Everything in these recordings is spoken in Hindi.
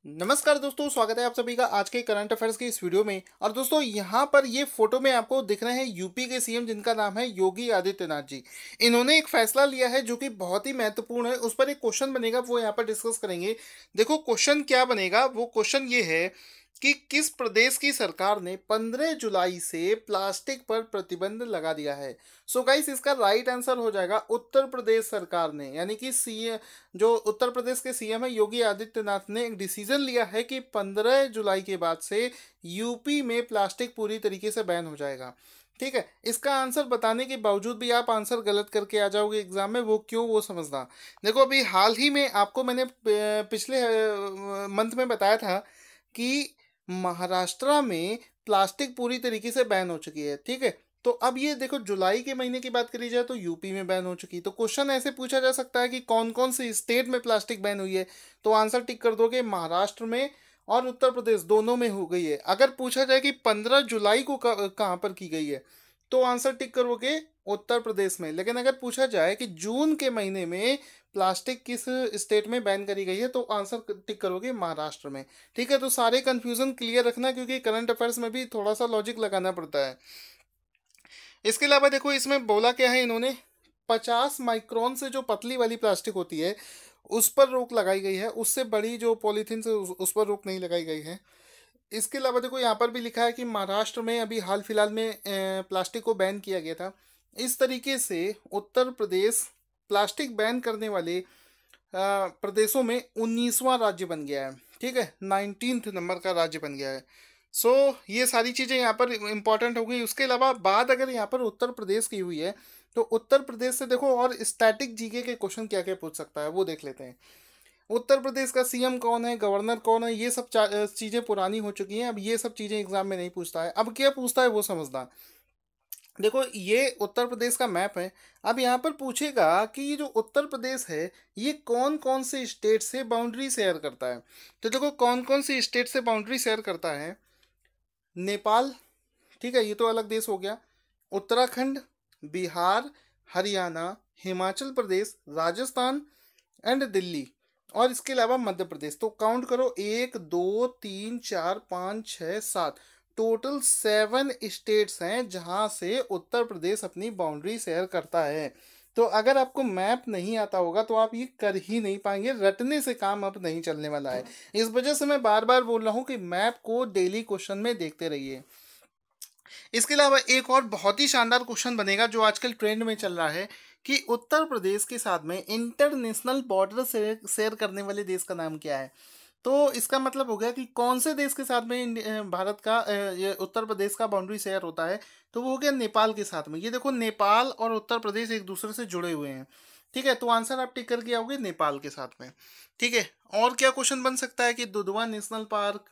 नमस्कार दोस्तों, स्वागत है आप सभी का आज के करंट अफेयर्स की इस वीडियो में। और दोस्तों यहाँ पर ये फोटो में आपको दिख रहे हैं यूपी के सीएम जिनका नाम है योगी आदित्यनाथ जी। इन्होंने एक फैसला लिया है जो कि बहुत ही महत्वपूर्ण है। उस पर एक क्वेश्चन बनेगा, वो यहाँ पर डिस्कस करेंगे। देखो क्वेश्चन क्या बनेगा, वो क्वेश्चन ये है कि किस प्रदेश की सरकार ने 15 जुलाई से प्लास्टिक पर प्रतिबंध लगा दिया है। सो गाइस, इसका राइट आंसर हो जाएगा उत्तर प्रदेश सरकार ने, यानी कि सीएम जो उत्तर प्रदेश के सीएम है योगी आदित्यनाथ ने एक डिसीजन लिया है कि 15 जुलाई के बाद से यूपी में प्लास्टिक पूरी तरीके से बैन हो जाएगा। ठीक है, इसका आंसर बताने के बावजूद भी आप आंसर गलत करके आ जाओगे एग्जाम में, वो क्यों वो समझना। देखो अभी हाल ही में आपको मैंने पिछले मंथ में बताया था कि महाराष्ट्र में प्लास्टिक पूरी तरीके से बैन हो चुकी है। ठीक है, तो अब ये देखो जुलाई के महीने की बात करी जाए तो यूपी में बैन हो चुकी। तो क्वेश्चन ऐसे पूछा जा सकता है कि कौन कौन से स्टेट में प्लास्टिक बैन हुई है, तो आंसर टिक कर दोगे महाराष्ट्र में और उत्तर प्रदेश दोनों में हो गई है। अगर पूछा जाए कि 15 जुलाई को कहाँ पर की गई है, तो आंसर टिक करोगे उत्तर प्रदेश में। लेकिन अगर पूछा जाए कि जून के महीने में प्लास्टिक किस स्टेट में बैन करी गई है, तो आंसर टिक करोगे महाराष्ट्र में। ठीक है, तो सारे कंफ्यूजन क्लियर रखना, क्योंकि करंट अफेयर्स में भी थोड़ा सा लॉजिक लगाना पड़ता है। इसके अलावा देखो इसमें बोला क्या है इन्होंने, 50 माइक्रोन से जो पतली वाली प्लास्टिक होती है उस पर रोक लगाई गई है, उससे बड़ी जो पॉलीथीन से उस पर रोक नहीं लगाई गई है। इसके अलावा देखो यहाँ पर भी लिखा है कि महाराष्ट्र में अभी हाल फिलहाल में प्लास्टिक को बैन किया गया था। इस तरीके से उत्तर प्रदेश प्लास्टिक बैन करने वाले प्रदेशों में 19वां राज्य बन गया है। ठीक है, 19th नंबर का राज्य बन गया है। सो ये सारी चीज़ें यहाँ पर इंपॉर्टेंट हो गई। उसके अलावा बात अगर यहाँ पर उत्तर प्रदेश की हुई है, तो उत्तर प्रदेश से देखो और स्टैटिक जीके के क्वेश्चन क्या क्या पूछ सकता है वो देख लेते हैं। उत्तर प्रदेश का सीएम कौन है, गवर्नर कौन है, ये सब चीज़ें पुरानी हो चुकी हैं। अब ये सब चीज़ें एग्जाम में नहीं पूछता है। अब क्या पूछता है वो समझना। देखो ये उत्तर प्रदेश का मैप है। अब यहाँ पर पूछेगा कि ये जो उत्तर प्रदेश है ये कौन कौन से स्टेट से बाउंड्री शेयर करता है। तो देखो कौन कौन से स्टेट से बाउंड्री शेयर करता है। नेपाल, ठीक है, ये तो अलग देश हो गया। उत्तराखंड, बिहार, हरियाणा, हिमाचल प्रदेश, राजस्थान एंड दिल्ली, और इसके अलावा मध्य प्रदेश। तो काउंट करो, 1 2 3 4 5 6 7, टोटल 7 स्टेट्स हैं जहां से उत्तर प्रदेश अपनी बाउंड्री शेयर करता है। तो अगर आपको मैप नहीं आता होगा तो आप ये कर ही नहीं पाएंगे, रटने से काम अब नहीं चलने वाला है। इस वजह से मैं बार बार बोल रहा हूँ कि मैप को डेली क्वेश्चन में देखते रहिए। इसके अलावा एक और बहुत ही शानदार क्वेश्चन बनेगा जो आजकल ट्रेंड में चल रहा है कि उत्तर प्रदेश के साथ में इंटरनेशनल बॉर्डर शेयर करने वाले देश का नाम क्या है। तो इसका मतलब हो गया कि कौन से देश के साथ में भारत का ये उत्तर प्रदेश का बाउंड्री शेयर होता है। तो वो हो गया नेपाल के साथ में। ये देखो नेपाल और उत्तर प्रदेश एक दूसरे से जुड़े हुए हैं। ठीक है, तो आंसर आप टिक करके आओगे नेपाल के साथ में। ठीक है, और क्या क्वेश्चन बन सकता है कि Dudhwa national park,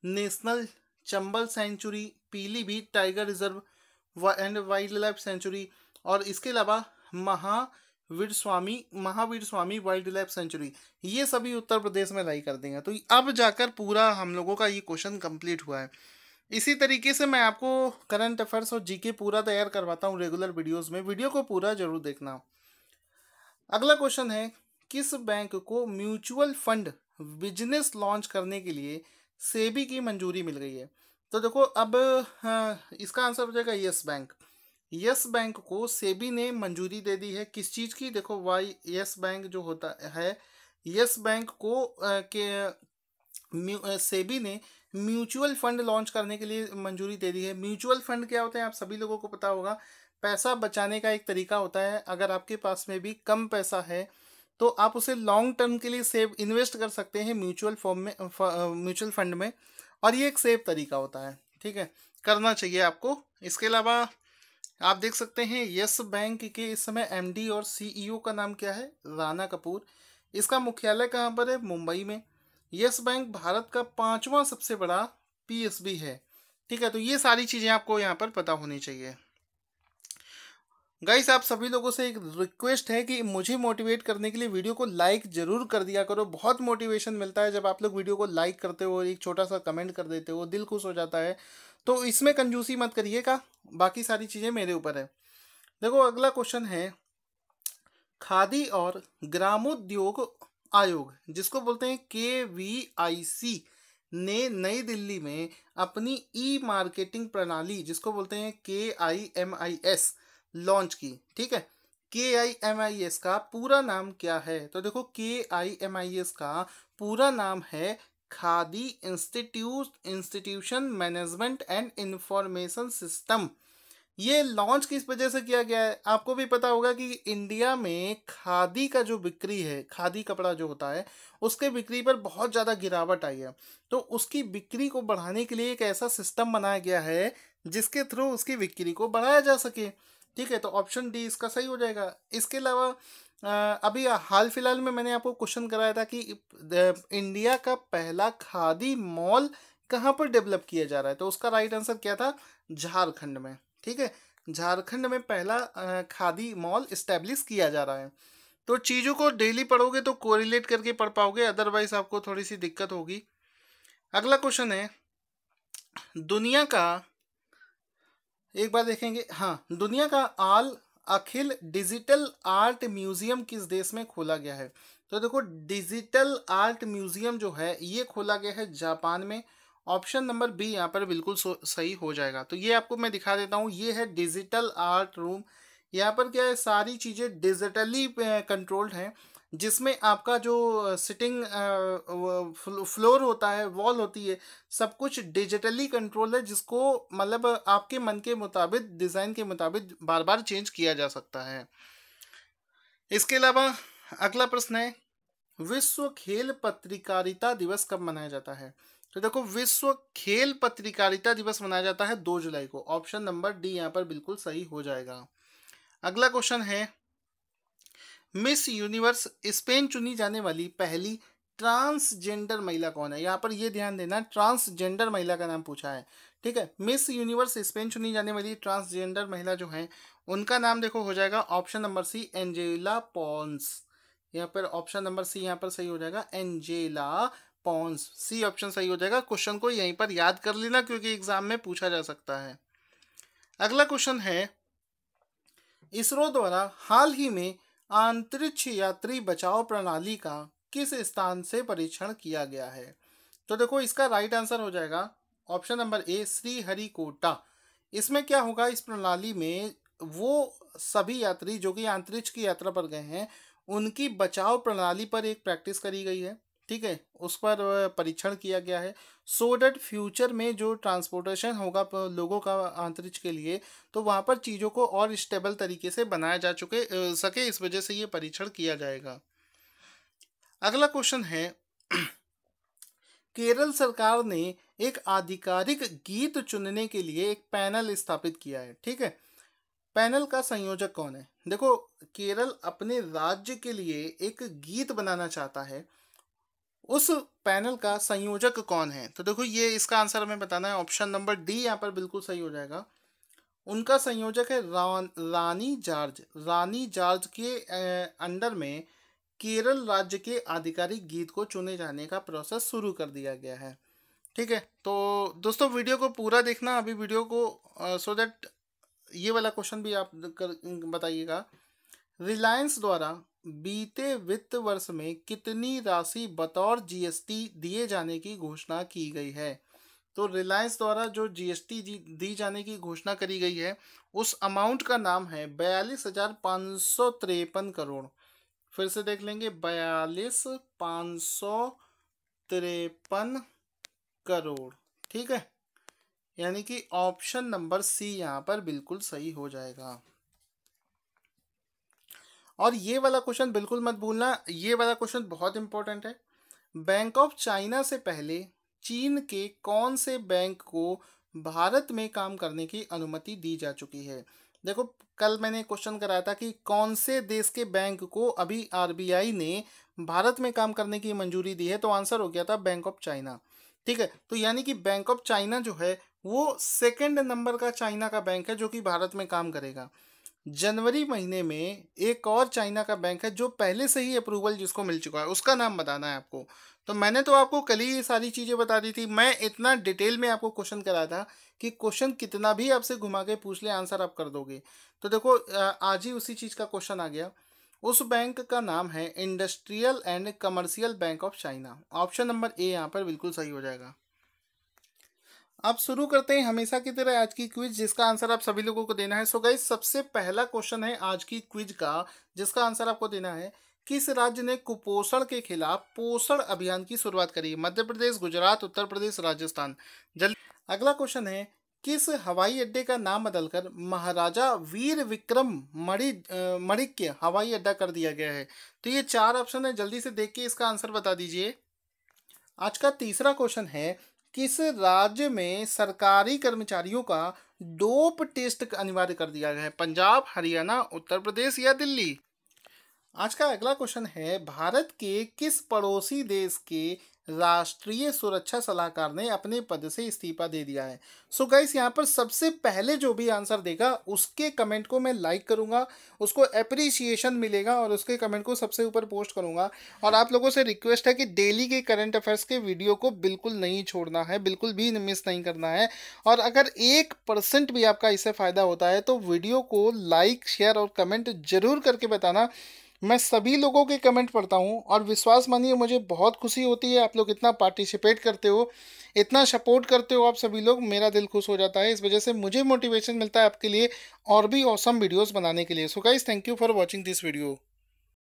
national Chambal sanctuary, Pilibhit tiger reserve and wildlife sanctuary, और इसके अलावा Mahavir Swami wildlife sanctuary, ये सभी उत्तर प्रदेश में लाई कर देंगे। तो अब जाकर पूरा हम लोगों का ये क्वेश्चन कंप्लीट हुआ है। इसी तरीके से मैं आपको करंट अफेयर्स और जीके पूरा तैयार करवाता हूँ रेगुलर वीडियोस में। वीडियो को पूरा जरूर देखना। अगला क्वेश्चन है, किस बैंक को म्यूचुअल फंड बिजनेस लॉन्च करने के लिए सेबी की मंजूरी मिल गई है। तो देखो अब इसका आंसर हो जाएगा यस बैंक। यस बैंक को सेबी ने मंजूरी दे दी है। किस चीज़ की, देखो वाई यस बैंक जो होता है, यस बैंक को सेबी ने म्यूचुअल फंड लॉन्च करने के लिए मंजूरी दे दी है। म्यूचुअल फंड क्या होता है आप सभी लोगों को पता होगा, पैसा बचाने का एक तरीका होता है। अगर आपके पास में भी कम पैसा है तो आप उसे लॉन्ग टर्म के लिए सेव इन्वेस्ट कर सकते हैं म्यूचुअल फॉर्म में, म्यूचुअल फंड में, और ये एक सेफ तरीका होता है। ठीक है, करना चाहिए आपको। इसके अलावा आप देख सकते हैं यस बैंक के इस समय एमडी और सीईओ का नाम क्या है, राणा कपूर। इसका मुख्यालय कहाँ पर है, मुंबई में। यस बैंक भारत का 5वां सबसे बड़ा पीएसबी है। ठीक है, तो ये सारी चीज़ें आपको यहाँ पर पता होनी चाहिए। गाइस, आप सभी लोगों से एक रिक्वेस्ट है कि मुझे मोटिवेट करने के लिए वीडियो को लाइक जरूर कर दिया करो। बहुत मोटिवेशन मिलता है जब आप लोग वीडियो को लाइक करते हो, एक छोटा सा कमेंट कर देते हो, दिल खुश हो जाता है। तो इसमें कंजूसी मत करिएगा, बाकी सारी चीज़ें मेरे ऊपर है। देखो अगला क्वेश्चन है, खादी और ग्रामोद्योग आयोग जिसको बोलते हैं KVIC ने नई दिल्ली में अपनी ई मार्केटिंग प्रणाली जिसको बोलते हैं KIMIS लॉन्च की। ठीक है, KIMIS का पूरा नाम क्या है? तो देखो KIMIS का पूरा नाम है khadi institution management and information system. ये लॉन्च किस वजह से किया गया है? आपको भी पता होगा कि इंडिया में खादी का जो बिक्री है, खादी कपड़ा जो होता है, उसके बिक्री पर बहुत ज़्यादा गिरावट आई है। तो उसकी बिक्री को बढ़ाने के लिए एक ऐसा सिस्टम बनाया गया है जिसके थ्रू उसकी बिक्री को बढ़ाया जा सके। ठीक है, तो ऑप्शन डी इसका सही हो जाएगा। इसके अलावा अभी हाल फिलहाल में मैंने आपको क्वेश्चन कराया था कि इंडिया का पहला खादी मॉल कहाँ पर डेवलप किया जा रहा है, तो उसका राइट आंसर क्या था? झारखंड में। ठीक है, झारखंड में पहला खादी मॉल इस्टेब्लिश किया जा रहा है। तो चीज़ों को डेली पढ़ोगे तो कोरिलेट करके पढ़ पाओगे, अदरवाइज आपको थोड़ी सी दिक्कत होगी। अगला क्वेश्चन है, दुनिया का, एक बार देखेंगे, हाँ, दुनिया का अखिल डिजिटल आर्ट म्यूजियम किस देश में खोला गया है? तो देखो डिजिटल आर्ट म्यूजियम जो है ये खोला गया है जापान में। ऑप्शन नंबर बी यहाँ पर बिल्कुल सही हो जाएगा। तो ये आपको मैं दिखा देता हूँ, ये है डिजिटल आर्ट रूम। यहाँ पर क्या है, सारी चीज़ें डिजिटली कंट्रोल्ड हैं, जिसमें आपका जो सिटिंग फ्लोर होता है, वॉल होती है, सब कुछ डिजिटली कंट्रोल है, जिसको मतलब आपके मन के मुताबिक, डिज़ाइन के मुताबिक बार बार चेंज किया जा सकता है। इसके अलावा अगला प्रश्न है, विश्व खेल पत्रकारिता दिवस कब मनाया जाता है? तो देखो विश्व खेल पत्रकारिता दिवस मनाया जाता है 2 जुलाई को। ऑप्शन नंबर डी यहाँ पर बिल्कुल सही हो जाएगा। अगला क्वेश्चन है, मिस यूनिवर्स स्पेन चुनी जाने वाली पहली ट्रांसजेंडर महिला कौन है? यहाँ पर ये ध्यान देना, ट्रांसजेंडर महिला का नाम पूछा है। ठीक है, मिस यूनिवर्स स्पेन चुनी जाने वाली ट्रांसजेंडर महिला जो है उनका नाम देखो हो जाएगा option number C, Angela Pons. यहाँ पर ऑप्शन नंबर सी यहाँ पर सही हो जाएगा, एंजेला पॉन्स। सी ऑप्शन सही हो जाएगा। क्वेश्चन को यहीं पर याद कर लेना क्योंकि एग्जाम में पूछा जा सकता है। अगला क्वेश्चन है, इसरो द्वारा हाल ही में अंतरिक्ष यात्री बचाव प्रणाली का किस स्थान से परीक्षण किया गया है? तो देखो इसका राइट आंसर हो जाएगा ऑप्शन नंबर ए, श्रीहरिकोटा। इसमें क्या होगा, इस प्रणाली में वो सभी यात्री जो कि अंतरिक्ष की यात्रा पर गए हैं उनकी बचाव प्रणाली पर एक प्रैक्टिस करी गई है। ठीक है, उस पर परीक्षण किया गया है, सो डैट फ्यूचर में जो ट्रांसपोर्टेशन होगा लोगों का अंतरिक्ष के लिए, तो वहाँ पर चीज़ों को और स्टेबल तरीके से बनाया जा सके, इस वजह से ये परीक्षण किया जाएगा। अगला क्वेश्चन है, केरल सरकार ने एक आधिकारिक गीत चुनने के लिए एक पैनल स्थापित किया है। ठीक है, पैनल का संयोजक कौन है? देखो केरल अपने राज्य के लिए एक गीत बनाना चाहता है, उस पैनल का संयोजक कौन है? तो देखो ये इसका आंसर हमें बताना है। ऑप्शन नंबर डी यहाँ पर बिल्कुल सही हो जाएगा। उनका संयोजक है रानी जॉर्ज। रानी जॉर्ज के अंडर में केरल राज्य के आधिकारिक गीत को चुने जाने का प्रोसेस शुरू कर दिया गया है। ठीक है, तो दोस्तों वीडियो को पूरा देखना अभी वीडियो को, सो दैट ये वाला क्वेश्चन भी आप बताइएगा। रिलायंस द्वारा बीते वित्त वर्ष में कितनी राशि बतौर जीएसटी दिए जाने की घोषणा की गई है? तो रिलायंस द्वारा जो जीएसटी दी जाने की घोषणा करी गई है उस अमाउंट का नाम है 42,553 करोड़। फिर से देख लेंगे, 42,553 करोड़। ठीक है, यानी कि ऑप्शन नंबर सी यहाँ पर बिल्कुल सही हो जाएगा। और ये वाला क्वेश्चन बिल्कुल मत भूलना, ये वाला क्वेश्चन बहुत इंपॉर्टेंट है। बैंक ऑफ चाइना से पहले चीन के कौन से बैंक को भारत में काम करने की अनुमति दी जा चुकी है? देखो कल मैंने क्वेश्चन कराया था कि कौन से देश के बैंक को अभी आरबीआई ने भारत में काम करने की मंजूरी दी है, तो आंसर हो गया था बैंक ऑफ चाइना। ठीक है, तो यानी कि बैंक ऑफ चाइना जो है वो सेकंड नंबर का चाइना का बैंक है जो कि भारत में काम करेगा। जनवरी महीने में एक और चाइना का बैंक है जो पहले से ही अप्रूवल जिसको मिल चुका है, उसका नाम बताना है आपको। तो मैंने तो आपको कल ही ये सारी चीज़ें बता दी थी, मैं इतना डिटेल में आपको क्वेश्चन कराया था कि क्वेश्चन कितना भी आपसे घुमा के पूछ ले आंसर आप कर दोगे। तो देखो आज ही उसी चीज़ का क्वेश्चन आ गया। उस बैंक का नाम है industrial and commercial bank of China. Option number A यहाँ पर बिल्कुल सही हो जाएगा। अब शुरू करते हैं हमेशा की तरह आज की क्विज, जिसका आंसर आप सभी लोगों को देना है। सो गाइस, सबसे पहला क्वेश्चन है आज की क्विज का, जिसका आंसर आपको देना है। किस राज्य ने कुपोषण के खिलाफ पोषण अभियान की शुरुआत करी? मध्य प्रदेश, गुजरात, उत्तर प्रदेश, राजस्थान। जल्दी। अगला क्वेश्चन है, किस हवाई अड्डे का नाम बदलकर महाराजा वीर विक्रम मणिक्य हवाई अड्डा कर दिया गया है? तो ये चार ऑप्शन है, जल्दी से देख के इसका आंसर बता दीजिए। आज का तीसरा क्वेश्चन है, किस राज्य में सरकारी कर्मचारियों का डोप टेस्ट अनिवार्य कर दिया गया है? पंजाब, हरियाणा, उत्तर प्रदेश या दिल्ली? आज का अगला क्वेश्चन है, भारत के किस पड़ोसी देश के राष्ट्रीय सुरक्षा सलाहकार ने अपने पद से इस्तीफा दे दिया है? सो गाइस, यहाँ पर सबसे पहले जो भी आंसर देगा उसके कमेंट को मैं लाइक करूंगा, उसको एप्रिसिएशन मिलेगा और उसके कमेंट को सबसे ऊपर पोस्ट करूंगा। और आप लोगों से रिक्वेस्ट है कि डेली के करंट अफेयर्स के वीडियो को बिल्कुल नहीं छोड़ना है, बिल्कुल भी मिस नहीं करना है। और अगर 1% भी आपका इससे फ़ायदा होता है तो वीडियो को लाइक, शेयर और कमेंट जरूर करके बताना। मैं सभी लोगों के कमेंट पढ़ता हूँ और विश्वास मानिए मुझे बहुत खुशी होती है। आप लोग इतना पार्टिसिपेट करते हो, इतना सपोर्ट करते हो आप सभी लोग, मेरा दिल खुश हो जाता है। इस वजह से मुझे मोटिवेशन मिलता है आपके लिए और भी ऑसम वीडियोस बनाने के लिए। So guys, thank you for watching this video.